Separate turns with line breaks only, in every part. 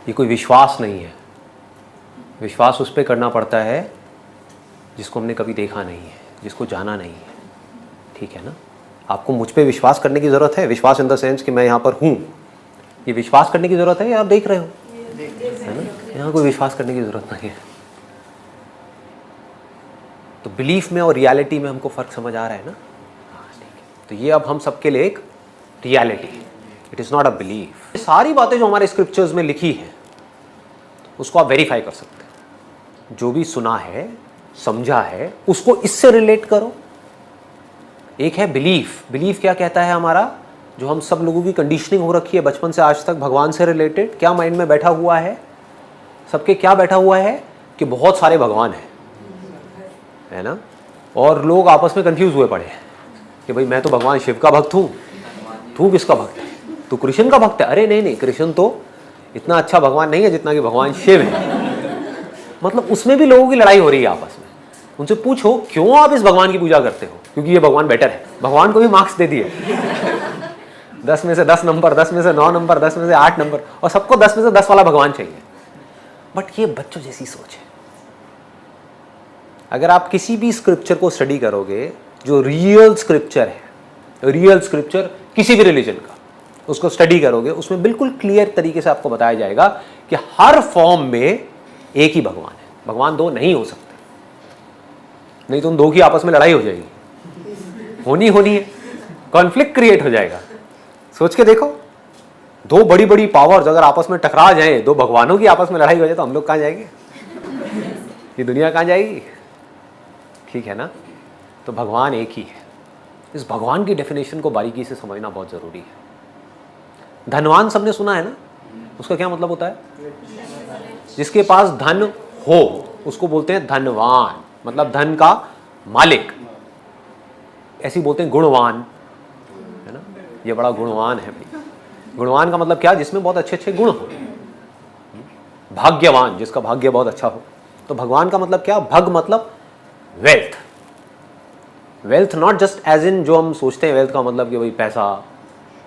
ये कोई विश्वास नहीं है। विश्वास उस पर करना पड़ता है जिसको हमने कभी देखा नहीं है, जिसको जाना नहीं है। ठीक है ना? आपको मुझ पे विश्वास करने की ज़रूरत है, विश्वास इन द सेंस कि मैं यहाँ पर हूँ, ये विश्वास करने की ज़रूरत है या आप देख रहे हो, है ना? यहाँ कोई विश्वास करने की ज़रूरत नहीं है। तो बिलीफ में और रियलिटी में हमको फ़र्क समझ आ रहा है ना? हाँ, ठीक है। तो ये अब हम सबके लिए एक रियलिटी है, it is not a belief. सारी बातें जो हमारे स्क्रिप्चर्स में लिखी है उसको आप वेरीफाई कर सकते हैं। जो भी सुना है, समझा है, उसको इससे रिलेट करो। एक है बिलीफ। बिलीफ क्या कहता है हमारा, जो हम सब लोगों की कंडीशनिंग हो रखी है बचपन से आज तक भगवान से रिलेटेड, क्या माइंड में बैठा हुआ है सबके, क्या बैठा हुआ है कि बहुत सारे भगवान हैं, है ना? और लोग आपस में कंफ्यूज हुए पड़े हैं कि भाई मैं तो भगवान शिव का भक्त हूँ, तू किसका भक्त है, तू कृष्ण का भक्त है। अरे नहीं नहीं, कृष्ण तो इतना अच्छा भगवान नहीं है जितना कि भगवान शिव है। मतलब उसमें भी लोगों की लड़ाई हो रही है आपस में। उनसे पूछो क्यों आप इस भगवान की पूजा करते हो? क्योंकि ये भगवान बेटर है। भगवान को भी मार्क्स दे दिए 10 में से 10 नंबर, 10 में से 9 नंबर, 10 में से 8 नंबर, और सबको 10 में से 10 वाला भगवान चाहिए। बट ये बच्चों जैसी सोच है। अगर आप किसी भी स्क्रिप्चर को स्टडी करोगे, जो रियल स्क्रिप्चर है, रियल स्क्रिप्चर किसी भी रिलीजन का, उसको स्टडी करोगे, उसमें बिल्कुल क्लियर तरीके से आपको बताया जाएगा कि हर फॉर्म में एक ही भगवान है। भगवान दो नहीं हो सकते, नहीं तो उन दो की आपस में लड़ाई हो जाएगी, होनी है, कॉन्फ्लिक्ट क्रिएट हो जाएगा। सोच के देखो, दो बड़ी बड़ी पावर्स अगर आपस में टकरा जाएं, दो भगवानों की आपस में लड़ाई हो जाए, तो हम लोग कहाँ जाएंगे? ये दुनिया कहाँ जाएगी? ठीक है ना? तो भगवान एक ही है। इस भगवान की डेफिनेशन को बारीकी से समझना बहुत जरूरी है। धनवान सबने सुना है ना? उसका क्या मतलब होता है? जिसके पास धन हो उसको बोलते हैं धनवान, मतलब धन का मालिक। ऐसे बोलते हैं गुणवान, है ना? ये बड़ा गुणवान है भाई। गुणवान का मतलब क्या? जिसमें बहुत अच्छे अच्छे गुण हो। भाग्यवान, जिसका भाग्य बहुत अच्छा हो। तो भगवान का मतलब क्या? भग मतलब wealth. Wealth not just as in जो हम सोचते हैं वेल्थ का मतलब कि भाई पैसा,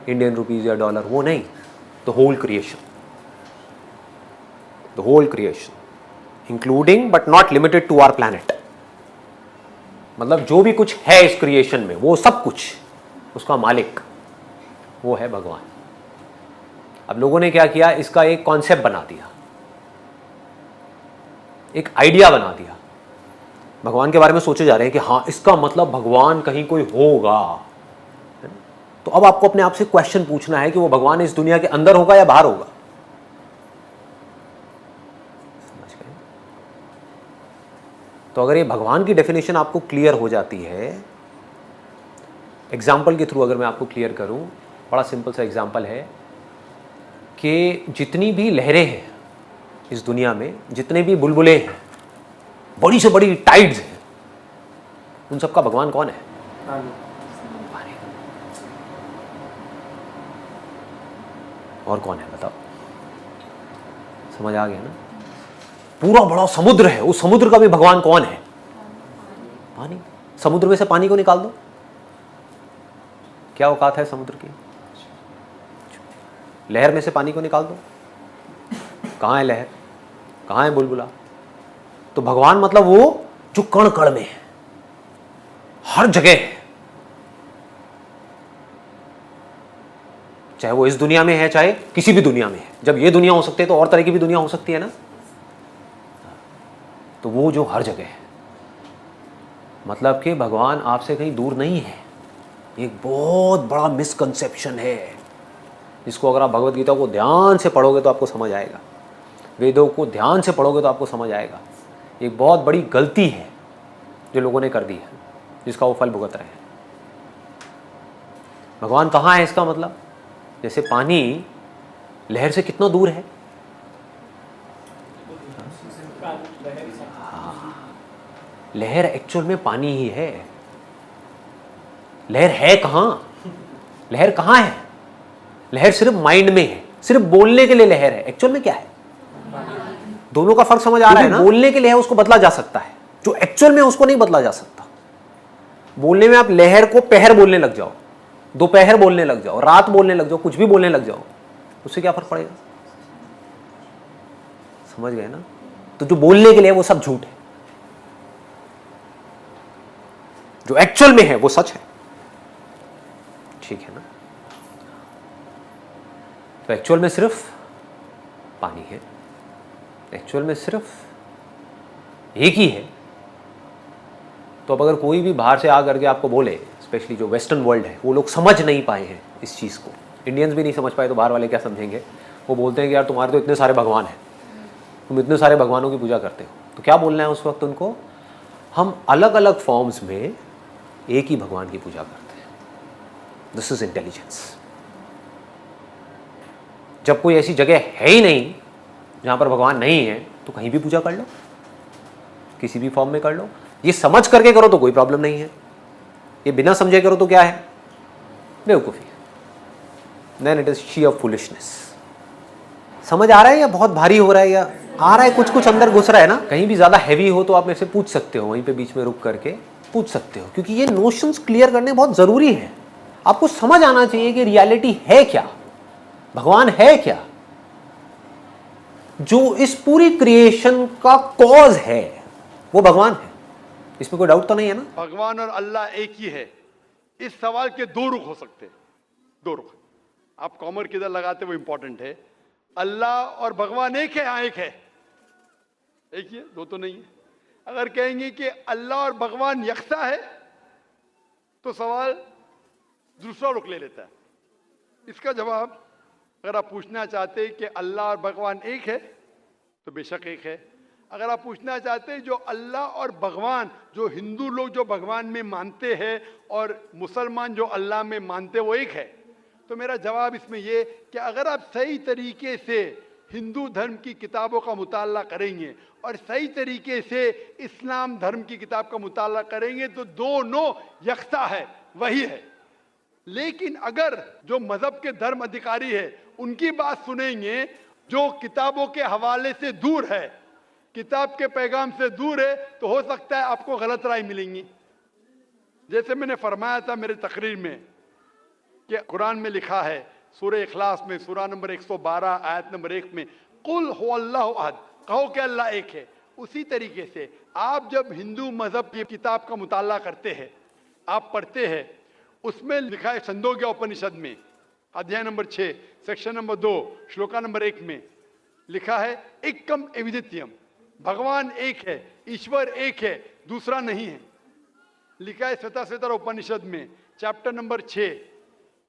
इंडियन रुपीज या डॉलर, वो नहीं। The whole creation, the whole creation including but not limited to our planet. मतलब जो भी कुछ है इस क्रिएशन में, वो सब कुछ, उसका मालिक वो है भगवान। अब लोगों ने क्या किया, इसका एक कॉन्सेप्ट बना दिया, एक आइडिया बना दिया। भगवान के बारे में सोचे जा रहे हैं कि हाँ इसका मतलब भगवान कहीं कोई होगा। तो अब आपको अपने आप से क्वेश्चन पूछना है कि वो भगवान इस दुनिया के अंदर होगा या बाहर होगा? समझ गए? तो अगर ये भगवान की डेफिनेशन आपको क्लियर हो जाती है, एग्जाम्पल के थ्रू अगर मैं आपको क्लियर करूं, बड़ा सिंपल सा एग्जाम्पल है कि जितनी भी लहरें हैं इस दुनिया में, जितने भी बुलबुले हैं, बड़ी से बड़ी टाइड्स हैं, उन सबका भगवान कौन है? पानी। और कौन है बताओ? समझ आ गया ना? पूरा बड़ा समुद्र है, उस समुद्र का भी भगवान कौन है? पानी। समुद्र में से पानी को निकाल दो, क्या औकात है समुद्र की? लहर में से पानी को निकाल दो, कहाँ है लहर, कहाँ है बुलबुला? तो भगवान मतलब वो जो कण कण में है, हर जगह है। चाहे वो इस दुनिया में है, चाहे किसी भी दुनिया में है। जब ये दुनिया हो सकती है तो और तरह की भी दुनिया हो सकती है ना? तो वो जो हर जगह है, मतलब कि भगवान आपसे कहीं दूर नहीं है। एक बहुत बड़ा मिसकंसेप्शन है, जिसको अगर आप भगवत गीता को ध्यान से पढ़ोगे तो आपको समझ आएगा, वेदों को ध्यान से पढ़ोगे तो आपको समझ आएगा। एक बहुत बड़ी गलती है जो लोगों ने कर दी है, जिसका वो फल भुगत रहे हैं। भगवान कहाँ है इसका मतलब? जैसे पानी लहर से कितना दूर है? हाँ, लहर एक्चुअल में पानी ही है। लहर है कहाँ? लहर कहाँ है? लहर सिर्फ माइंड में है, सिर्फ बोलने के लिए लहर है। एक्चुअल में क्या है? दोनों का फर्क समझ आ रहा है ना? बोलने के लिए है, उसको बदला जा सकता है, जो एक्चुअल में उसको नहीं बदला जा सकता। बोलने में आप लहर को पहर बोलने लग जाओ, दोपहर बोलने लग जाओ, रात बोलने लग जाओ, कुछ भी बोलने लग जाओ, उससे क्या फर्क पड़ेगा? समझ गए ना? तो जो बोलने के लिए वो सब झूठ है, जो एक्चुअल में है वो सच है। ठीक है ना? तो एक्चुअल में सिर्फ पानी है, एक्चुअल में सिर्फ एक ही है। तो अब अगर कोई भी बाहर से आ करके आपको बोले, स्पेशली जो वेस्टर्न वर्ल्ड है, वो लोग समझ नहीं पाए हैं इस चीज़ को, इंडियंस भी नहीं समझ पाए, तो बाहर वाले क्या समझेंगे? वो बोलते हैं कि यार तुम्हारे तो इतने सारे भगवान हैं, तुम इतने सारे भगवानों की पूजा करते हो। तो क्या बोलना है उस वक्त उनको? हम अलग अलग फॉर्म्स में एक ही भगवान की पूजा करते हैं। This is intelligence. जब कोई ऐसी जगह है ही नहीं जहां पर भगवान नहीं है, तो कहीं भी पूजा कर लो, किसी भी फॉर्म में कर लो। ये समझ करके करो तो कोई प्रॉब्लम नहीं है, ये बिना समझे करो तो क्या है? बेवकूफ़ी है। Then it is sheer foolishness। समझ आ रहा है या बहुत भारी हो रहा है, या आ रहा है कुछ कुछ अंदर घुस रहा है ना? कहीं भी ज़्यादा हैवी हो तो आप मेरे से पूछ सकते हो, वहीं पे बीच में रुक करके पूछ सकते हो, क्योंकि ये नोशंस क्लियर करने बहुत ज़रूरी है। आपको समझ आना चाहिए कि रियलिटी है क्या, भगवान है क्या, जो इस पूरी क्रिएशन का कॉज है वो भगवान है। इसमें कोई डाउट तो नहीं है ना?
भगवान और अल्लाह एक ही है। इस सवाल के दो रुख हो सकते हैं, दो रुख। आप कॉमर किधर लगाते वो इंपॉर्टेंट है। अल्लाह और भगवान एक है? हाँ एक है, एक ही है, दो तो नहीं है। अगर कहेंगे कि अल्लाह और भगवान यकसा है तो सवाल दूसरा रुख ले लेता है। इसका जवाब अगर आप पूछना चाहते हैं कि अल्लाह और भगवान एक है तो बेशक एक है। अगर आप पूछना चाहते हैं जो अल्लाह और भगवान, जो हिंदू लोग जो भगवान में मानते हैं और मुसलमान जो अल्लाह में मानते हैं वो एक है, तो मेरा जवाब इसमें ये कि अगर आप सही तरीके से हिंदू धर्म की किताबों का मुताला करेंगे और सही तरीके से इस्लाम धर्म की किताब का मुताला करेंगे तो दोनों यकसा है, वही है। लेकिन अगर जो मजहब के धर्म अधिकारी है उनकी बात सुनेंगे, जो किताबों के हवाले से दूर है, किताब के पैगाम से दूर है, तो हो सकता है आपको गलत राय मिलेंगी। जैसे मैंने फरमाया था मेरे तकरीर में कि कुरान में लिखा है सूरह इखलास में सूरह नंबर 112 आयत नंबर 1 में, कुल हुवल्लाहु अहद, कहो कि अल्लाह एक है। उसी तरीके से आप जब हिंदू मजहब की किताब का मुताला करते हैं, आप पढ़ते हैं, उसमें लिखा है छंदोग्य उपनिषद में अध्याय number 6 section number 2 shloka number 1 में लिखा है एकम एविदित्यम, भगवान एक है, ईश्वर एक है, दूसरा नहीं है। लिखा है श्वेताश्वेतर उपनिषद में चैप्टर नंबर 6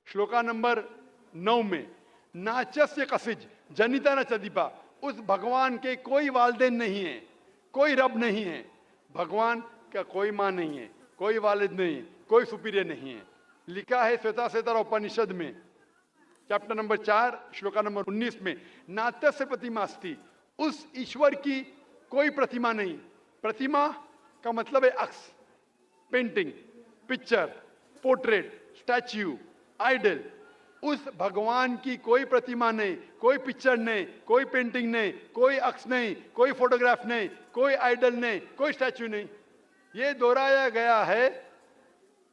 श्लोका नंबर 9 में, नाचस्य कसिज जनिता न चदीपा, उस भगवान के कोई वालिदैन नहीं है, कोई रब नहीं है, भगवान का कोई माँ नहीं है, कोई वालिद नहीं है, कोई सुपीरियर नहीं है। लिखा है श्वेताश्वेतर उपनिषद में चैप्टर नंबर 4 श्लोका नंबर 19 में, नात्यस्य प्रतिमा अस्ति, उस ईश्वर की कोई प्रतिमा नहीं। प्रतिमा का मतलब है अक्स, painting, picture, portrait, statue, idol. उस भगवान की कोई प्रतिमा नहीं, कोई पिक्चर नहीं, कोई पेंटिंग नहीं, कोई अक्स नहीं, कोई फोटोग्राफ नहीं, कोई आइडल नहीं, कोई स्टैच्यू नहीं। ये दोहराया गया है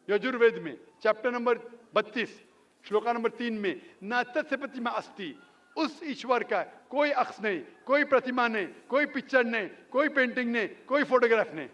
यजुर्वेद में चैप्टर नंबर 32 श्लोका नंबर 3 में, न तस्य प्रतिमा अस्ति, उस ईश्वर का कोई अक्स नहीं, कोई प्रतिमा नहीं, कोई पिक्चर नहीं, कोई पेंटिंग नहीं, कोई फोटोग्राफ नहीं।